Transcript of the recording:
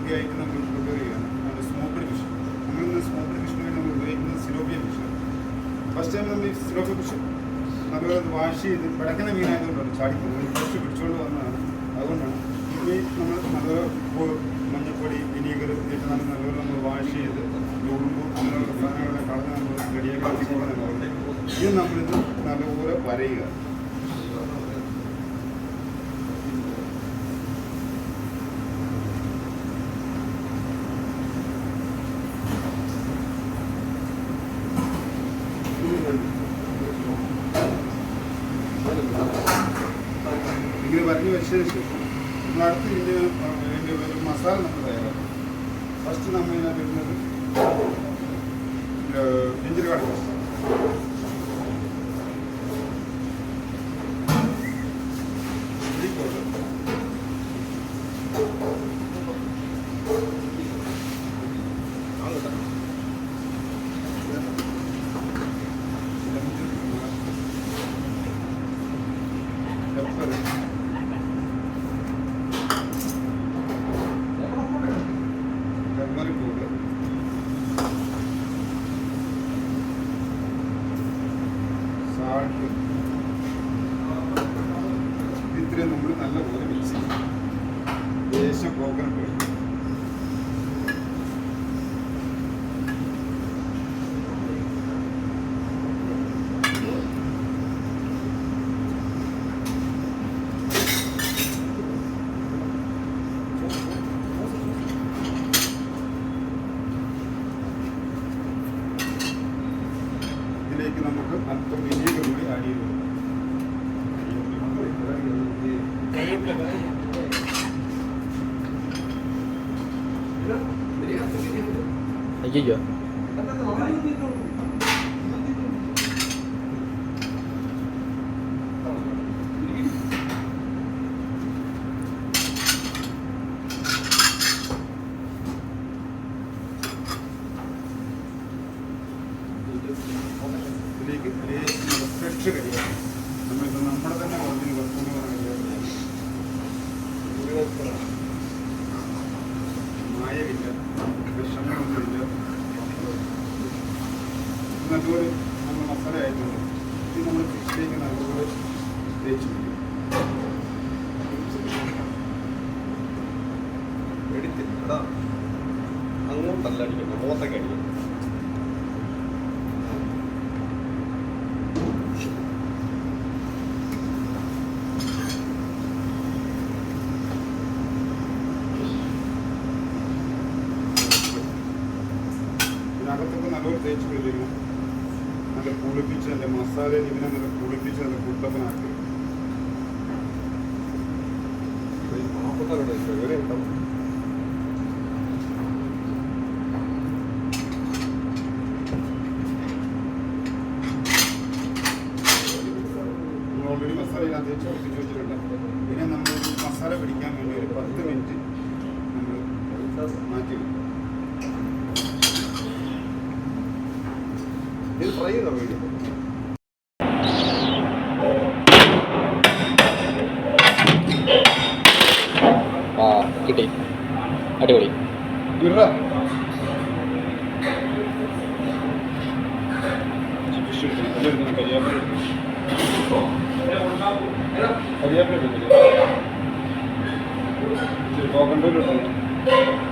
വൃത്തിയായിട്ട് നമ്മൾ പ്രിപ്പയർ ചെയ്യണം. അത് സ്മോക്ക്ഡ് ഫിഷ്. നമ്മളിന്ന് സ്മോക്ക്ഡ് ഫിഷിന് വേണ്ടി നമ്മൾ ഉപയോഗിക്കുന്നത് സിലോപ്പിയ ഫിഷ്. ഫസ്റ്റ് ടൈം നമ്മൾ ഈ സിലോപ്പിയ ഫിഷ് നല്ലപോലെ വാഷ് ചെയ്ത് പിടക്കുന്ന മീനായതുകൊണ്ടാണ് ചാടിപ്പോകുന്നത്. ഫ്രഷ് പിടിച്ചുകൊണ്ട് വന്നതാണ്. അതുകൊണ്ടാണ് ഈ നമ്മൾ നല്ലപോലെ ഉപ്പ്, മഞ്ഞൾപ്പൊടി, വിനീഗർ ഇട്ട് നല്ലപോലെ നമ്മൾ വാഷ് ചെയ്ത് ഉറുമ്പ് അങ്ങനെയുള്ള സാധനങ്ങളെ കളഞ്ഞ് നമ്മൾ റെഡിയാക്കി വെച്ചിട്ടുള്ളതുകൊണ്ട് ഇത് നമ്മളിത് നല്ലപോലെ വരയുക. ഇങ്ങനെ വരഞ്ഞ് വെച്ചതിന് ശേഷം നമ്മളടുത്ത് ഇതിൻ്റെ ഒരു മസാല നമ്മൾ തയ്യാറാക്കും. ഫസ്റ്റ് നമ്മൾ ഇതിനകത്ത് ഇടുന്നത് ginger garlic paste, chilli powder, pepper, turmeric powder, salt, ഇത്രയും നമ്മൾ നല്ലപോലെ മിക്സ് ചെയ്യും. ലേശം കോക്കനട്ട് ഓയിൽ, ഇതിലേക്ക് നമുക്ക് അല്പം വിനീഗർ കൂടി ആഡ് ചെയ്ത് കൊടുക്കാം. അയ്യോ ഇതിലേക്ക് ഫ്രഷ് കഴിയാം. നമ്മളിപ്പോൾ നമ്മുടെ തന്നെ കുറഞ്ഞ് കുറച്ചുകൊണ്ട് മായമില്ല, വിഷമമൊന്നുമില്ല. നല്ലപോലെ നമ്മൾ മസാല ആയിട്ടുണ്ട്. ഇത് നമ്മൾ ഫിഷിലേക്ക് നല്ലപോലെ തേച്ച് പിടിക്കും. അങ്ങോട്ടല്ല അടിക്കണം, മുഖത്തൊക്കെ അടിക്കണം. ഇതിനകത്തൊക്കെ നല്ലപോലെ തേച്ച് പിടിപ്പിക്കണം. നല്ല കുളിപ്പിച്ച് അതിൻ്റെ മസാലയിൽ ഇതിനെ നല്ല കുളിപ്പിച്ച് നല്ല കുട്ടപ്പനാക്കി. ഓൾറെഡി മസാല ഇതിനകത്ത് തേച്ച് പിടിപ്പിച്ച് വെച്ചിട്ടുണ്ട്. ഇതിനെ നമ്മൾ മസാല പിടിക്കാൻ വേണ്ടി ഒരു 10 മിനിറ്റ് നമ്മൾ മാറ്റി വെക്കും. ഇത് ഫ്രൈ ചെയ്തോ വീഡിയോ? ആ കിട്ടി, അടിപൊളി. കരിയാപ്പില കോക്കണ്ടോയിലുണ്ട്.